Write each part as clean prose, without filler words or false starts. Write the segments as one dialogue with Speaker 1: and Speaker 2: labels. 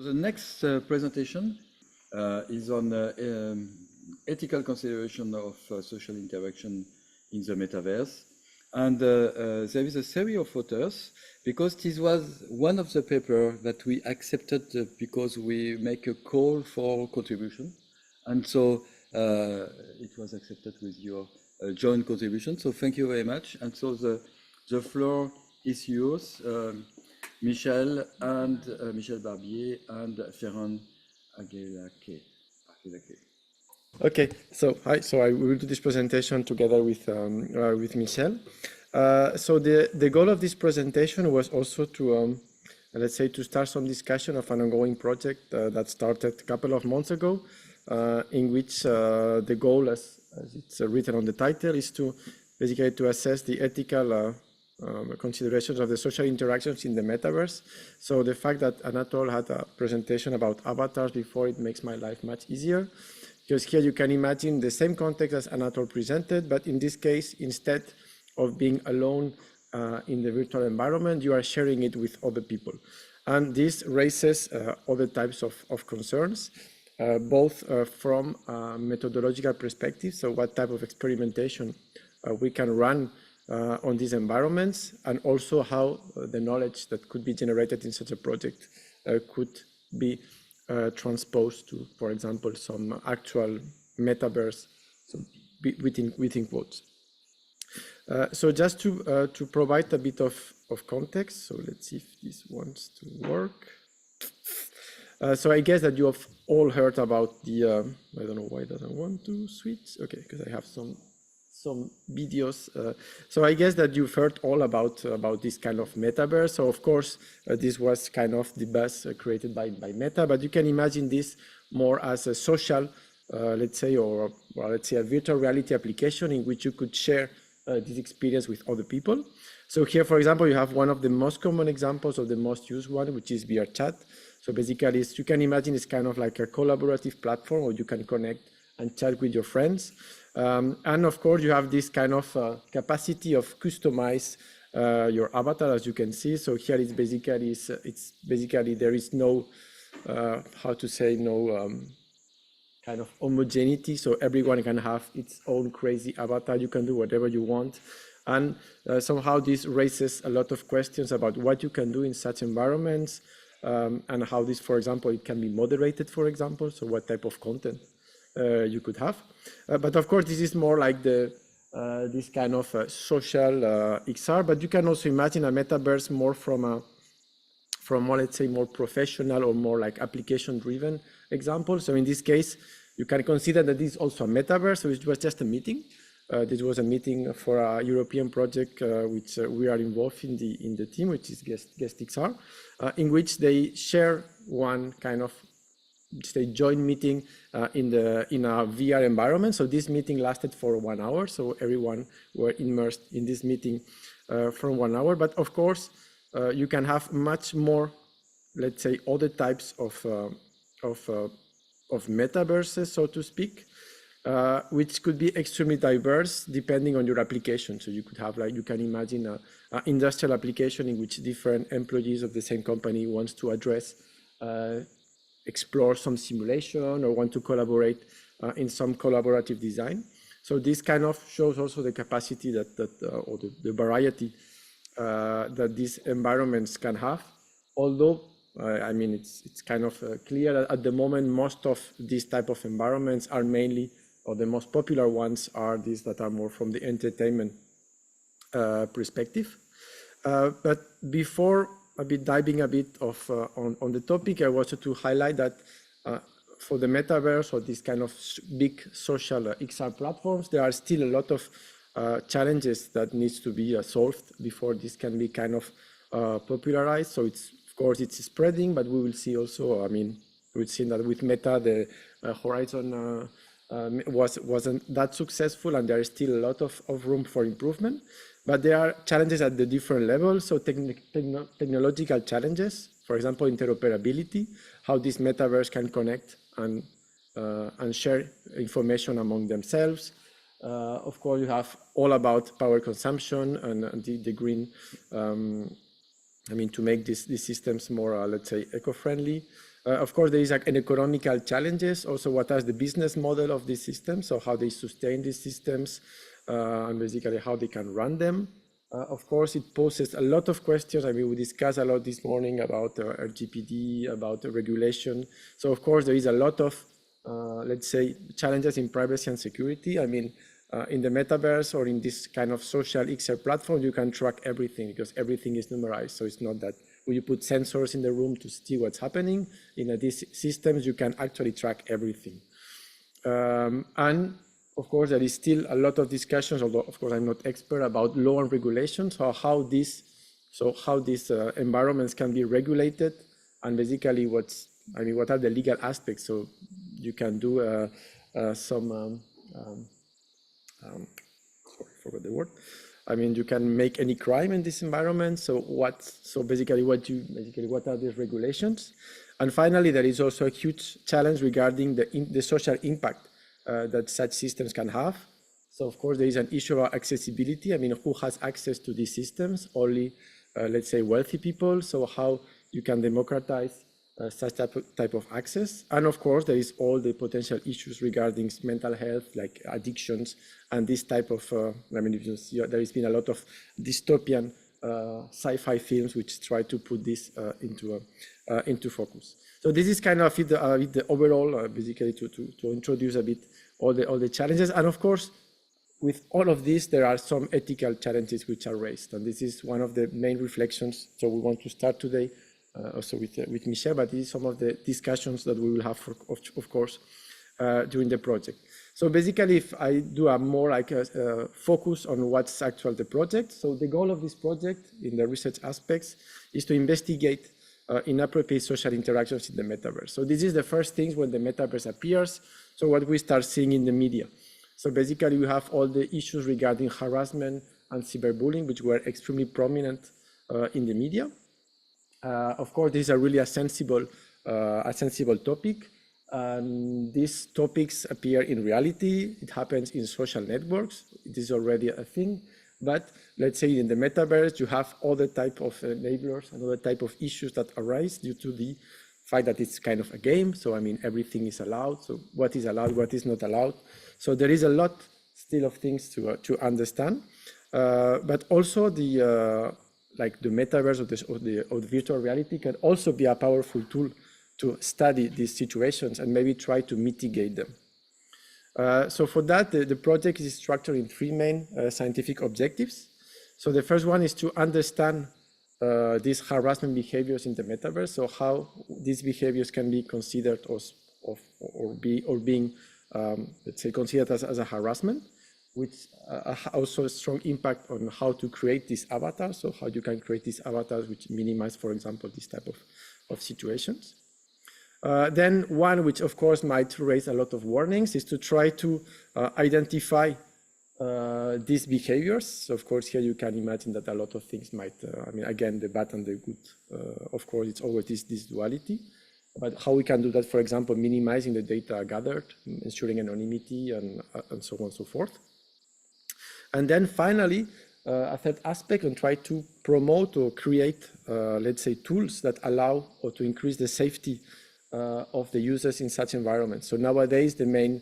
Speaker 1: The next presentation is on ethical consideration of social interaction in the metaverse. And there is a series of authors, because this was one of the papers that we accepted because we make a call for contribution. And so it was accepted with your joint contribution. So thank you very much. And so the floor is yours, Michele Barbier and Ferran Argelaguet.
Speaker 2: Okay, so hi. So I will do this presentation together with Michele. So the goal of this presentation was also to let's say to start some discussion of an ongoing project that started a couple of months ago, in which the goal, as it's written on the title, is to basically to assess the ethical considerations of the social interactions in the metaverse. So the fact that Anatole had a presentation about avatars before, it makes my life much easier, because here you can imagine the same context as Anatole presented, but in this case, instead of being alone in the virtual environment, you are sharing it with other people. And this raises other types of concerns, both from a methodological perspective, so what type of experimentation we can run on these environments, and also how the knowledge that could be generated in such a project could be transposed to, for example, some actual metaverse, so within quotes. So just to provide a bit of context, so let's see if this wants to work. So I guess that you have all heard about the, I don't know why it doesn't want to switch. Okay, because I have some videos. So I guess that you've heard all about this kind of metaverse. So of course, this was kind of the buzz created by Meta, but you can imagine this more as a social, let's say, or let's say a virtual reality application in which you could share this experience with other people. So here, for example, you have one of the most common examples of the most used one, which is VR chat. So basically, you can imagine it's kind of like a collaborative platform where you can connect and chat with your friends. And of course, you have this kind of capacity of customize your avatar, as you can see. So here it's basically there is no, how to say, no kind of homogeneity. So everyone can have its own crazy avatar. You can do whatever you want. And somehow this raises a lot of questions about what you can do in such environments, and how this, for example, it can be moderated, for example. So what type of content you could have. But of course, this is more like this kind of social XR, but you can also imagine a metaverse more from more, let's say, more professional or more like application-driven example. So in this case, you can consider that this is also a metaverse, so it was just a meeting. This was a meeting for a European project which we are involved in the team, which is Guest XR, in which they share one kind of joint meeting in a VR environment. So this meeting lasted for 1 hour, so everyone were immersed in this meeting for 1 hour. But of course, you can have much more, let's say, other types of metaverses, so to speak, which could be extremely diverse depending on your application. So you could have, like, you can imagine an industrial application in which different employees of the same company wants to address, explore some simulation, or want to collaborate in some collaborative design. So this kind of shows also the capacity or the variety that these environments can have. Although, I mean, it's kind of clear that at the moment, most of these type of environments are mainly, or the most popular ones are these that are more from the entertainment perspective. But before diving a bit on the topic, I wanted to highlight that for the metaverse or these kind of big social XR platforms, there are still a lot of challenges that needs to be solved before this can be kind of popularized. So it's, of course, it's spreading, but we will see also, I mean, we've seen that with Meta, the Horizon wasn't that successful, and there is still a lot of room for improvement. But there are challenges at the different levels. So technological challenges, for example, interoperability, how this metaverse can connect and share information among themselves. Of course, you have all about power consumption and the green, I mean, to make these systems more, let's say, eco-friendly. Of course, there is like an economical challenges. Also, what is the business model of these systems? So how they sustain these systems and basically how they can run them. Of course, it poses a lot of questions. I mean, we discussed a lot this morning about RGPD, about regulation. So of course, there is a lot of, let's say, challenges in privacy and security. I mean, in the metaverse or in this kind of social XR platform, you can track everything because everything is numerized. So it's not that when you put sensors in the room to see what's happening. In these systems, you can actually track everything. And of course, there is still a lot of discussions, although of course I'm not expert, about law and regulations, or how these environments can be regulated, and basically what are the legal aspects. So you can do sorry, I forgot the word. I mean, you can make any crime in this environment. So what are these regulations? And finally, there is also a huge challenge regarding the social impact that such systems can have. So of course, there is an issue of accessibility. I mean, who has access to these systems? Only, let's say, wealthy people. So how you can democratize such type of access. And of course, there is all the potential issues regarding mental health, like addictions, and this type of, I mean, if you see, there has been a lot of dystopian sci-fi films which try to put this into focus. So this is kind of the overall, basically to introduce a bit all the challenges. And of course, with all of this, there are some ethical challenges which are raised. And this is one of the main reflections. So we want to start today also with Michele, but this is some of the discussions that we will have, of course, during the project. So basically, if I do a more like a focus on what's actually the project. So the goal of this project in the research aspects is to investigate inappropriate social interactions in the metaverse. So this is the first things when the metaverse appears. So what we start seeing in the media. So basically we have all the issues regarding harassment and cyberbullying, which were extremely prominent in the media. Of course, this is really a sensible topic. These topics appear in reality. It happens in social networks. It is already a thing. But let's say in the metaverse, you have other type of enablers and other type of issues that arise due to the fact that it's kind of a game. So I mean, everything is allowed. So what is allowed, what is not allowed. So there is a lot still of things to understand. But also the like the metaverse or the virtual reality can also be a powerful tool to study these situations and maybe try to mitigate them. So for that, the project is structured in three main scientific objectives. So the first one is to understand these harassment behaviors in the metaverse. So how these behaviors can be considered or being, let's say, considered as a harassment, which also a strong impact on how to create these avatars. So how you can create these avatars which minimize, for example, this type of situations. Then one which of course might raise a lot of warnings is to try to identify these behaviors. So of course here you can imagine that a lot of things might, I mean, again, the bad and the good, of course it's always this duality, but how we can do that, for example, minimizing the data gathered, ensuring anonymity and so on and so forth. And then finally, a third aspect, and try to promote or create, let's say, tools that allow or to increase the safety of the users in such environments. So nowadays, the main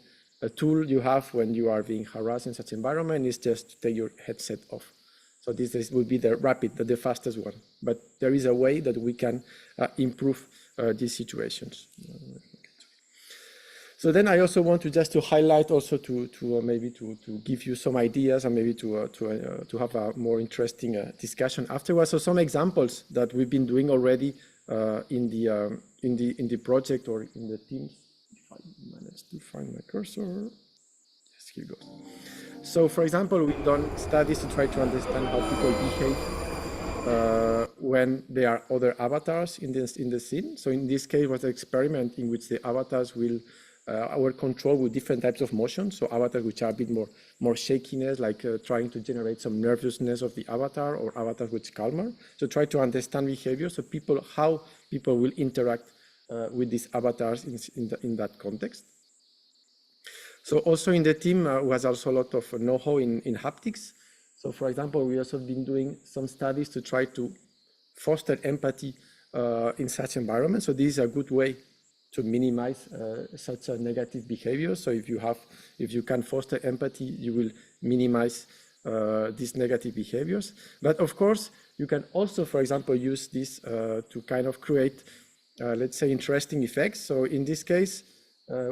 Speaker 2: tool you have when you are being harassed in such environment is just to take your headset off. So this would be the fastest one. But there is a way that we can improve these situations. So then I also want to just to highlight also to give you some ideas and maybe to have a more interesting discussion afterwards. So some examples that we've been doing already in the project or in the teams. If I manage to find my cursor, yes, here goes. So for example, we've done studies to try to understand how people behave when there are other avatars in the scene. So in this case, was an experiment in which the avatars will our control with different types of motion. So avatars which are a bit more shakiness, like trying to generate some nervousness of the avatar, or avatars which calmer. So try to understand behavior. So how people will interact with these avatars in that context. So also in the team was also a lot of know-how in haptics. So for example, we also been doing some studies to try to foster empathy in such environments. So this is a good way minimize such a negative behavior. So if you can foster empathy, you will minimize these negative behaviors. But of course, you can also, for example, use this to kind of create, let's say, interesting effects. So in this case,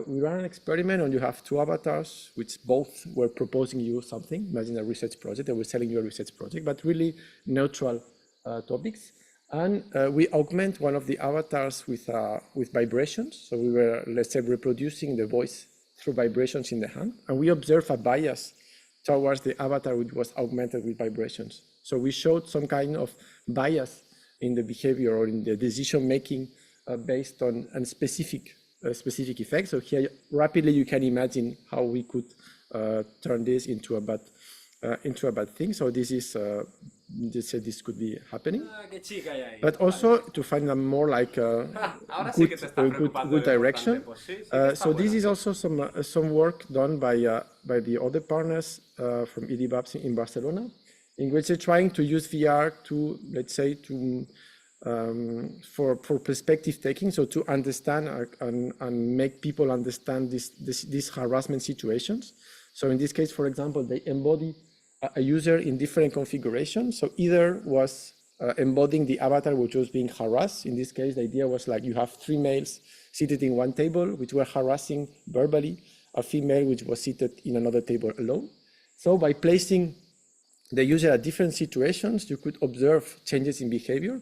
Speaker 2: we ran an experiment and you have two avatars, which both were proposing you something. Imagine a research project, they were selling you a research project, but really neutral topics. And we augment one of the avatars with vibrations. So we were, let's say, reproducing the voice through vibrations in the hand. And we observe a bias towards the avatar which was augmented with vibrations. So we showed some kind of bias in the behavior or in the decision making based on specific effects. So here, rapidly, you can imagine how we could turn this into a bad thing. So this is this could be happening, but also to find a more like good direction. So this is also some work done by the other partners from EDBAPS in Barcelona, in which they're trying to use VR to, let's say, for perspective taking, so to understand and make people understand these harassment situations. So in this case, for example, they embody a user in different configurations. So either was embodying the avatar which was being harassed. In this case, the idea was like you have three males seated in one table which were harassing verbally a female which was seated in another table alone. So by placing the user at different situations, you could observe changes in behavior,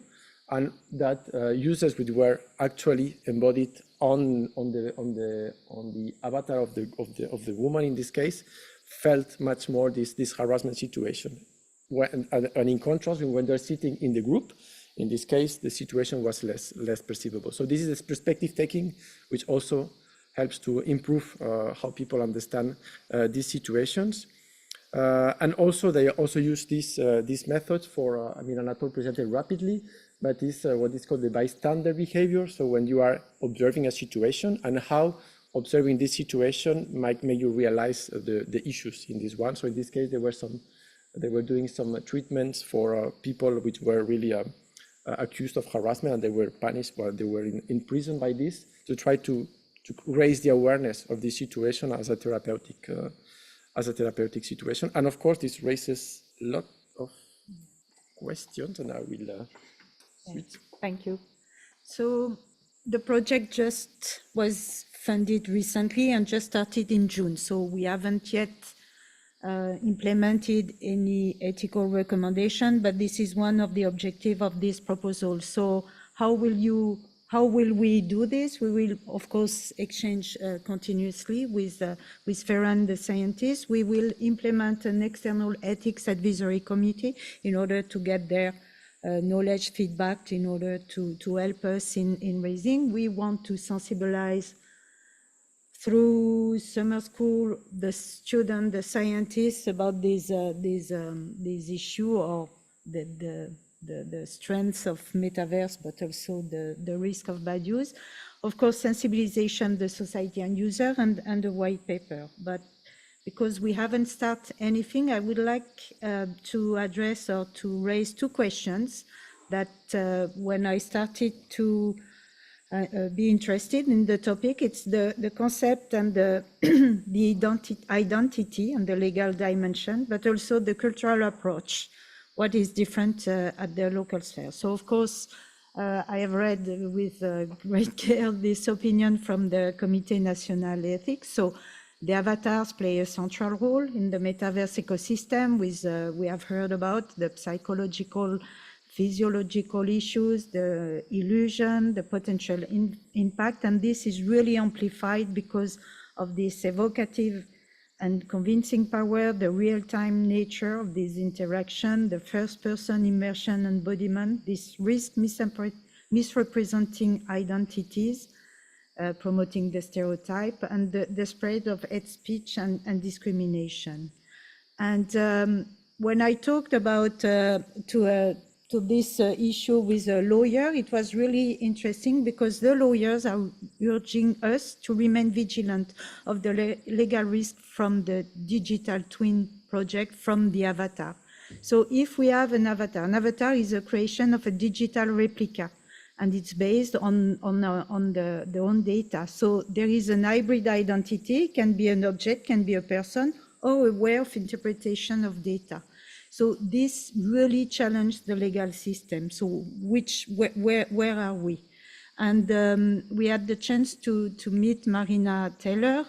Speaker 2: and that users which were actually embodied on the avatar of the woman in this case felt much more this harassment situation. And in contrast, when they're sitting in the group, in this case, the situation was less perceivable. So this is perspective taking, which also helps to improve how people understand these situations. And also, they also use this method for, Anatole presented rapidly, but this what is called the bystander behavior. So when you are observing a situation and how observing this situation might make you realize the issues in this one. So in this case, they were doing some treatments for people which were really accused of harassment, and they were punished while they were in prison by this, to try to raise the awareness of this situation as a therapeutic situation. And of course, this raises a lot of questions, and I will switch.
Speaker 3: Thank you. So the project just was funded recently and just started in June. So we haven't yet implemented any ethical recommendation, but this is one of the objectives of this proposal. So how will we do this? We will, of course, exchange continuously with Ferran, the scientist. We will implement an external ethics advisory committee in order to get their knowledge feedback in order to help us in raising. We want to sensibilize through summer school the student, the scientists about this issue, or the strengths of metaverse, but also the risk of bad use. Of course, sensibilization, the society and user, and the white paper. But because we haven't started anything, I would like to address or to raise two questions that when I started to be interested in the topic, it's the concept and the identity and the legal dimension, but also the cultural approach. What is different at the local sphere? So, of course, I have read with great care this opinion from the Comité National Ethics. So, the avatars play a central role in the metaverse ecosystem. We have heard about the psychological, physiological issues, the illusion, the potential impact, and this is really amplified because of this evocative and convincing power, the real-time nature of this interaction, the first-person immersion and embodiment, this risk misrepresenting identities, promoting the stereotype, and the spread of hate speech and discrimination. And when I talked about to this issue with a lawyer, it was really interesting because the lawyers are urging us to remain vigilant of the legal risk from the digital twin project from the avatar. So if we have an avatar is a creation of a digital replica. and it's based on the own data. So there is an hybrid identity, can be an object, can be a person, or a way of interpretation of data. So this really challenged the legal system. So where are we? And we had the chance to meet Marina Taylor,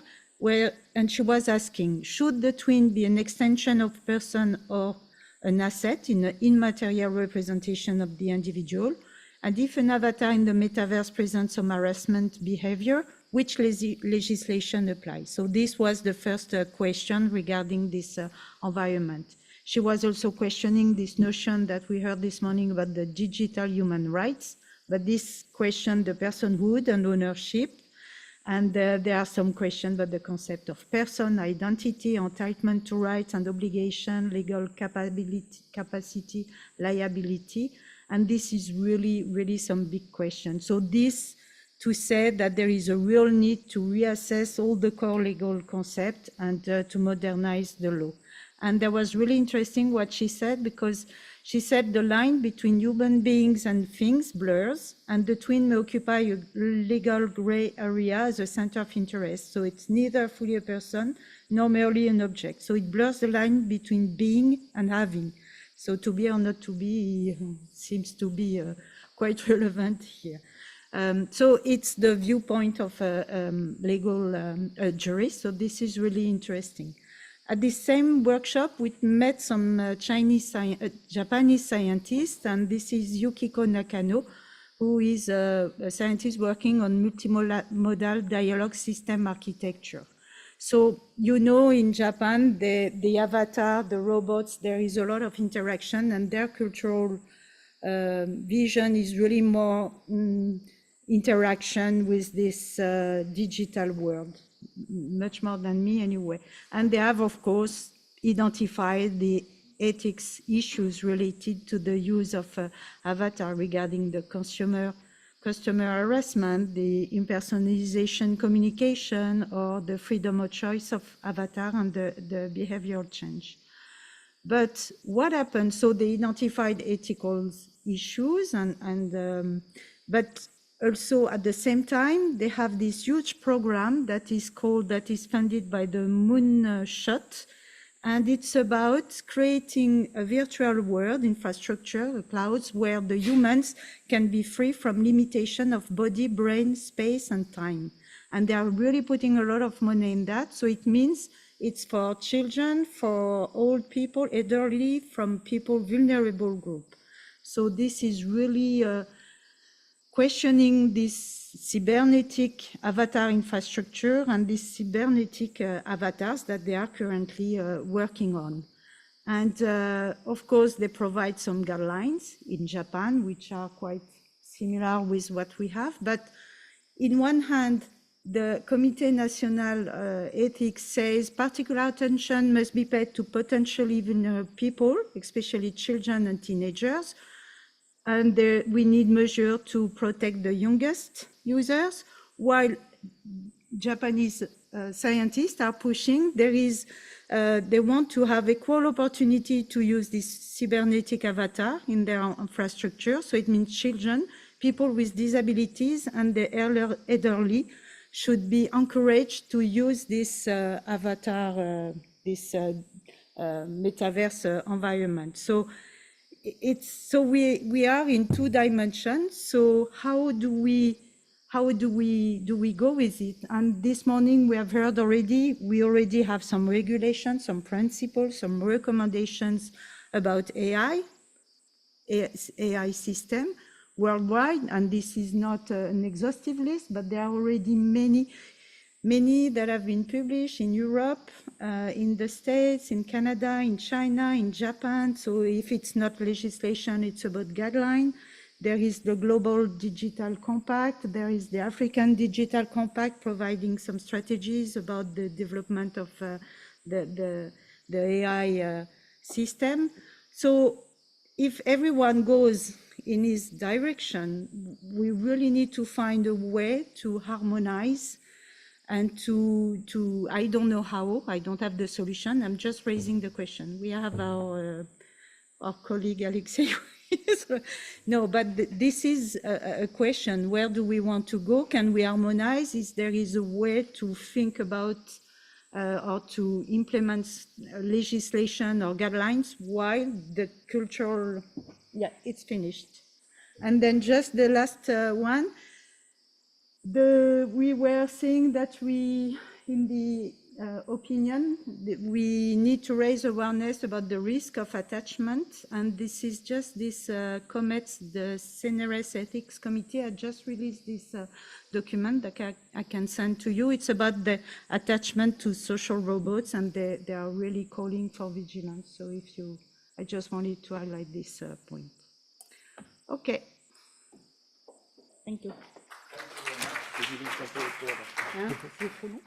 Speaker 3: and she was asking, should the twin be an extension of person or an asset in an immaterial representation of the individual? And if an avatar in the metaverse presents some harassment behavior, which legislation applies? So this was the first question regarding this environment. She was also questioning this notion that we heard this morning about the digital human rights, but this questioned the personhood and ownership. And there are some questions about the concept of person, identity, entitlement to rights and obligation, legal capacity, liability. And this is really some big questions. So this to say that there is a real need to reassess all the core legal concepts and to modernize the law. And that was really interesting what she said, because she said the line between human beings and things blurs, and the twin may occupy a legal gray area as a center of interest. So it's neither fully a person nor merely an object. So it blurs the line between being and having. So to be or not to be seems to be quite relevant here. So it's the viewpoint of a legal jurist. So this is really interesting. At this same workshop, we met some Japanese scientists, and this is Yukiko Nakano, who is a scientist working on multimodal dialogue system architecture. So, you know, in Japan, the avatar, the robots, there is a lot of interaction, and their cultural vision is really more interaction with this digital world, much more than me anyway. And they have, of course, identified the ethics issues related to the use of avatar regarding the customer harassment, the impersonalization communication, or the freedom of choice of avatar and the behavioral change. But what happened? So they identified ethical issues, but also at the same time, they have this huge program that is funded by the Moonshot, and it's about creating a virtual world infrastructure, clouds, where the humans can be free from limitation of body, brain, space, and time. And they are really putting a lot of money in that. So it means it's for children, for old people, elderly, from people, vulnerable group. So this is really questioning this cybernetic avatar infrastructure and these cybernetic avatars that they are currently working on. And of course, they provide some guidelines in Japan, which are quite similar with what we have. But in one hand, the Comité National Ethics says particular attention must be paid to potentially vulnerable people, especially children and teenagers. And we need measures to protect the youngest users, while Japanese scientists are pushing. They want to have equal opportunity to use this cybernetic avatar in their infrastructure. So it means children, people with disabilities, and the elderly should be encouraged to use this avatar, this metaverse environment. So we are in two dimensions. So how do we go with it? And this morning we have heard already, we already have some regulations, some principles, some recommendations about AI system worldwide. And this is not an exhaustive list, but there are already many that have been published in Europe, in the States, in Canada, in China, in Japan. So if it's not legislation, it's about guideline. There is the Global Digital Compact. There is the African Digital Compact, providing some strategies about the development of the AI system. So if everyone goes in his direction, we really need to find a way to harmonize and to I don't know how, I don't have the solution, I'm just raising the question. We have our colleague Alexei No, but this is a question. Where do we want to go? Can we harmonize? Is there is a way to think about or to implement legislation or guidelines while the cultural, yeah, it's finished. And then just the last one, we were saying that we, in the opinion, we need to raise awareness about the risk of attachment. And this is just this COMETS, the CNRS Ethics Committee had just released this document that I can send to you. It's about the attachment to social robots, and they are really calling for vigilance. So if you, I just wanted to highlight this point. Okay. Thank you. Hein, c'est trop long.